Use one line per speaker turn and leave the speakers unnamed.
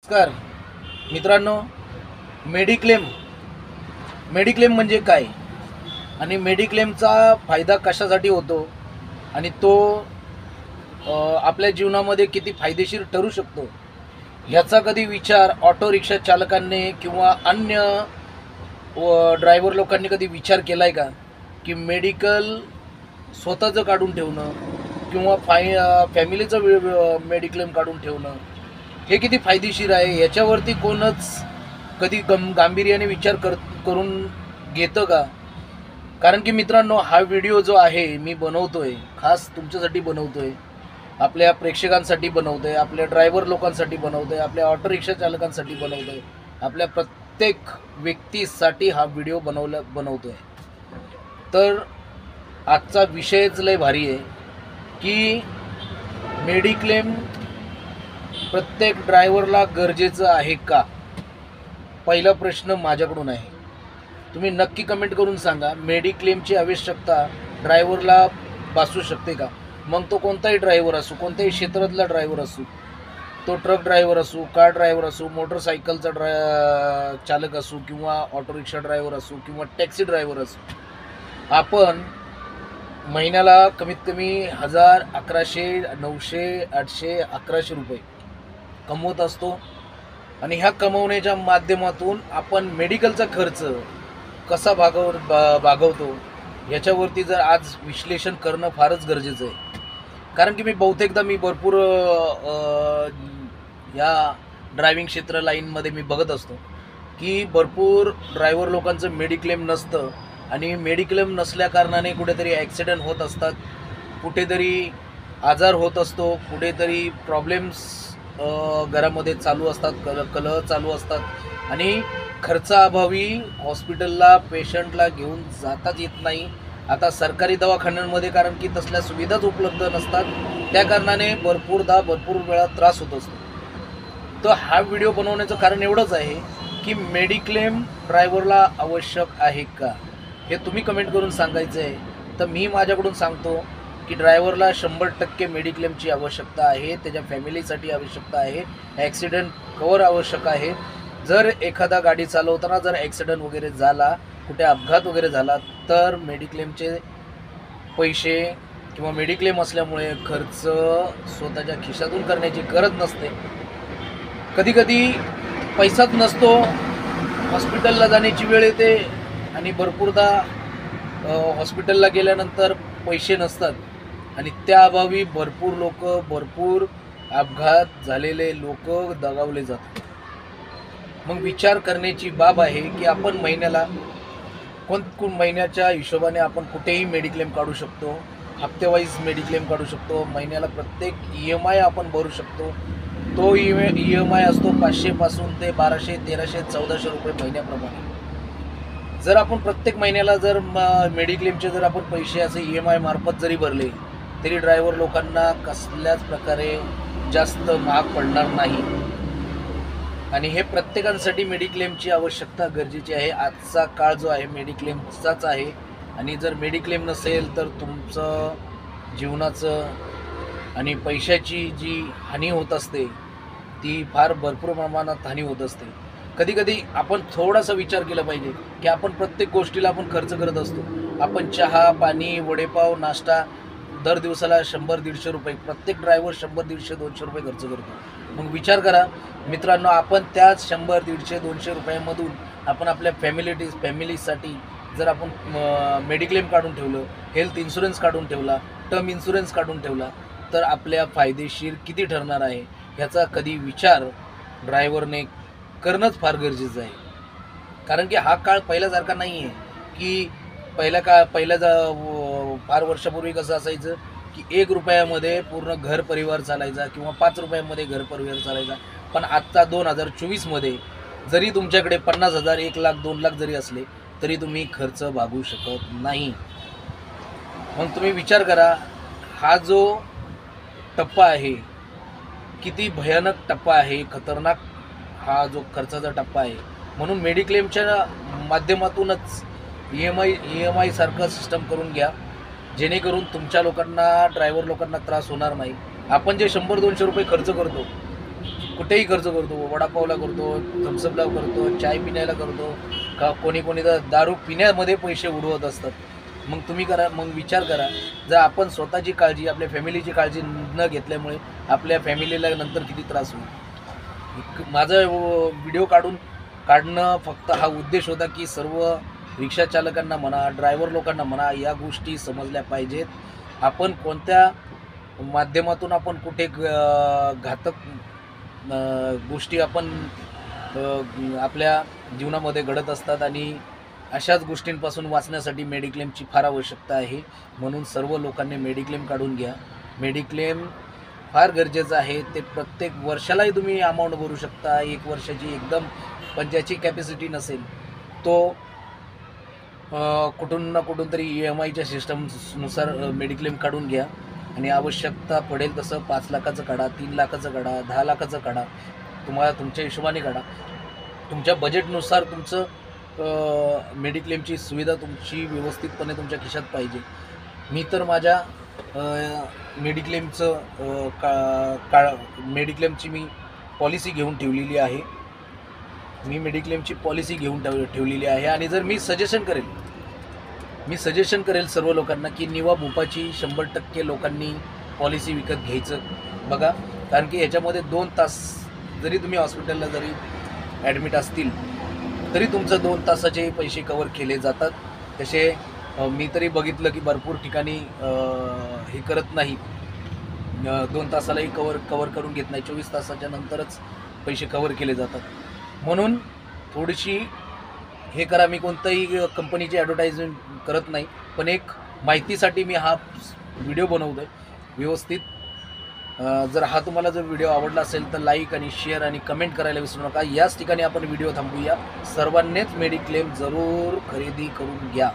नमस्कार मित्रांनो, mediclaim mediclaim म्हणजे काय आणि मेडिक्लेमचा फायदा कशासाठी होतो आणि तो आपल्या जीवनामध्ये किती फायदेशीर ठरू शकतो ह्याचा कधी विचार ऑटो रिक्षा चालकांनी किंवा अन्य ड्रायव्हर लोकांनी कधी विचार केलाय का की मेडिकल स्वतःचं काढून ठेवणं किंवा फॅमिलीचं मेडिक्लेम काढून ठेवणं हे किती फायदेशीर आहे याच्यावरती कोणच कधी गांभीर्याने विचार करून घेतं का? कारण की मित्रांनो, हा व्हिडिओ जो आहे मी बनवतोय खास तुमच्यासाठी बनवतोय, आपल्या प्रेक्षकांसाठी बनवतोय, आपल्या ड्रायव्हर लोकांसाठी बनवतोय, आपल्या ऑटो रिक्षा चालकांसाठी बनवतोय, आपल्या प्रत्येक व्यक्तीसाठी हा व्हिडिओ बनवतोय। तर आजचा विषयच लय भारी आहे की मेडिक्लेम प्रत्येक ड्रायव्हरला गरजेचं आहे का? पहिला प्रश्न माझ्याकडून आहे, तुम्ही नक्की कमेंट करून सांगा। मेडिक्लेमची आवश्यकता ड्रायव्हरला भासू शकते का? मग तो कोणताही ड्रायव्हर असो, कोणत्याही क्षेत्रातला ड्रायव्हर असो, तो ट्रक ड्रायव्हर असो, कार ड्रायव्हर असो, मोटरसायकलचा चालक असो किंवा ऑटो रिक्षा ड्रायव्हर असो किंवा टॅक्सी ड्रायव्हर असो, आपण महिन्याला कमीत कमी 1000, 1100, 900, 800, 1100 रुपये कमवत असतो आणि ह्या कमवण्याच्या माध्यमातून आपण मेडिकलचा खर्च कसा भागवतो याच्यावरती जर आज विश्लेषण करणं फारच गरजेचं आहे। कारण की मी बहुतेकदा भरपूर या ड्रायव्हिंग क्षेत्र लाईनमध्ये मी बघत असतो की भरपूर ड्रायव्हर लोकांचं मेडिक्लेम नसतं आणि मेडिक्लेम नसल्या कारणाने कुठेतरी ॲक्सिडेंट होत असतात, कुठेतरी आजार होत असतो, कुठेतरी प्रॉब्लेम्स घरामध्ये चालू असतात, कलह चालू असतात आणि खर्चाअभावी हॉस्पिटलला पेशंटला घेऊन जाताच येत नाही। आता सरकारी दवाखान्यांमध्ये कारण की तसल्या सुविधाच उपलब्ध नसतात, त्या कारणाने भरपूर वेळा त्रास होत असतो। तर हा व्हिडिओ बनवण्याचं कारण एवढंच आहे की मेडिक्लेम ड्रायव्हरला आवश्यक आहे का हे तुम्ही कमेंट करून सांगायचं आहे। तर मी माझ्याकडून सांगतो की ड्रायव्हरला 100% मेडिक्लेमची आवश्यकता आहे, त्याच्या फॅमिलीसाठी आवश्यकता आहे, ॲक्सिडेंट कवर आवश्यक आहे। जर एखादा गाडी चालवताना जर ॲक्सिडेंट वगैरे झाला, कुठे अपघात वगैरे झाला, तर मेडिक्लेमचे पैसे किंवा मेडिक्लेम असल्यामुळे खर्च स्वतःच्या खिशातून करण्याची गरज नसते। कधीकधी पैसाच नसतो, हॉस्पिटलला जाण्याची वेळ येते आणि भरपूरदा हॉस्पिटलला गेल्यानंतर पैसे नसतात आणि त्या अभावी भरपूर अपघात झालेले लोक दगावले जातात। मग विचार करण्याची बाब आहे की आपण महिन्याला महिन्याच्या हिशोबाने आपण कुठेही मेडिक्लेम काढू शकतो, हप्तेवाईज मेडिक्लेम काढू शकतो, महिन्याला प्रत्येक EMI आपण भरू शकतो। तो EMI असतो 500 पासून ते 1200, 1300, 1400 रुपये महिन्याप्रमाणे। जर आपण प्रत्येक महिन्याला जर मेडिक्लेमचे जर आपण पैसे असे EMI मार्फत जरी भरले तरी ड्रायव्हर लोकांना कसल्याच प्रकारे जास्त महाग पडणार नाही आणि हे प्रत्येकांसाठी मेडिक्लेमची आवश्यकता गरजेची आहे। आजचा काळ जो आहे मेडिक्लेमचाच आहे आणि जर मेडिक्लेम नसेल तर तुमचं जीवनाचं आणि पैशाची जी हानी होत असते ती फार भरपूर प्रमाणात हानी होत असते। कधीकधी आपण थोडासा विचार केला पाहिजे की आपण प्रत्येक गोष्टीला आपण खर्च करत असतो। आपण चहा, पाणी, वडेपाव, नाश्ता दर दिवसाला 100-150 रुपये प्रत्येक ड्रायव्हर 100-150-200 रुपये खर्च करतो। मग विचार करा मित्रांनो, आपण त्याच 100-150-200 रुपयामधून आपण आपल्या फॅमिलीसाठी जर आपण मेडिक्लेम काढून ठेवलं, हेल्थ इन्शुरन्स काढून ठेवला, टर्म इन्शुरन्स काढून ठेवला तर आपल्या फायदेशीर किती ठरणार आहे ह्याचा कधी विचार ड्रायव्हरने करणंच फार गरजेचं आहे। कारण की हा काळ पहिल्यासारखा नाही आहे की पहिल्या फार वर्षापूर्वी कसं असायचं की 1 रुपयामध्ये पूर्ण घर परिवार चालायचा किंवा 5 रुपयामध्ये घर परिवार चालायचा। पण आत्ता 2024मध्ये जरी तुमच्याकडे 50,000, 1 लाख, 2 लाख जरी असले तरी तुम्ही खर्च भागवू शकत नाही। मग तुम्ही विचार करा, हा जो टप्पा आहे किती भयानक टप्पा आहे, खतरनाक हा जो खर्चाचा टप्पा आहे। म्हणून मेडिक्लेमच्या माध्यमातूनच EMI सारखं सिस्टम करून घ्या जेणेकरून ड्रायव्हर लोकांना त्रास होणार नाही। आपण जे 100-200 रुपये खर्च करतो कुठेही खर्च करतो, वडापावला करतो, थम्सअपला करतो, चाय पिण्याला करतो, का कोणी तर दारू पिण्यामध्ये पैसे उडवत असतात. मग तुम्ही करा, मग विचार करा, जर आपण स्वतःची काळजी, आपल्या फॅमिलीची काळजी न घेतल्यामुळे आपल्या फॅमिलीला नंतर किती त्रास होईल. माझा व्हिडिओ काढणं फक्त हा उद्देश होता की सर्व रिक्षा चालकांना म्हणा, ड्रायव्हर लोकांना म्हणा, या गोष्टी समजल्या पाहिजेत. आपण कोणत्या माध्यमातून आपण कुठे घातक गोष्टी आपण आपल्या जीवनामध्ये घडत असतात आणि अशाच गोष्टींपासून वाचण्यासाठी मेडिक्लेमची फार आवश्यकता आहे. म्हणून सर्व लोकांनी मेडिक्लेम काढून घ्या. मेडिक्लेम फार गरजेचं आहे. ते प्रत्येक वर्षालाही तुम्ही अमाऊंट भरू शकता. 1 वर्षाची एकदम, पण ज्याची कॅपॅसिटी नसेल तो कुठून ना कुठून तरी EMIच्या सिस्टमनुसार मेडिक्लेम काढून घ्या आणि आवश्यकता पडेल तसं 5 लाखाचं काढा, 3 लाखाचं काढा, 10 लाखाचं काढा. तुम्हाला तुमच्या हिशोबाने काढा. तुमच्या बजेटनुसार तुमचं मेडिक्लेमची सुविधा तुमची व्यवस्थितपणे तुमच्या खिशात पाहिजे. मी तर माझ्या मेडिक्लेमची मी पॉलिसी घेऊन ठेवलेली आहे. ठेवलेली आहे आणि जर मी सजेशन करेल सर्व लोकांना की निवा भूपाची 100% लोकांनी पॉलिसी विकत घ्यायचं बघा. कारण की ह्याच्यामध्ये 2 तास जरी तुम्ही हॉस्पिटलला जरी ॲडमिट असतील तरी तुमचं 2 तासाचे पैसे कवर केले जातात. तसे मी तरी बघितलं की भरपूर ठिकाणी हे करत नाही, 2 तासालाही कवर करून घेत नाही, 24 तासाच्या नंतरच पैसे कवर केले जातात. म्हणून थोडीशी हे करा. मी कोणत्याही कंपनीची ॲडव्हर्टाइजमेंट करत नाही, पण एक माहितीसाठी मी हा व्हिडिओ बनवतो आहे व्यवस्थित. जर तुम्हाला जर व्हिडिओ आवडला असेल तर लाईक आणि शेअर आणि कमेंट करायला विसरू नका. याच ठिकाणी आपण व्हिडिओ थांबवूया. सर्वांनीच मेडिक्लेम जरूर खरेदी करून घ्या.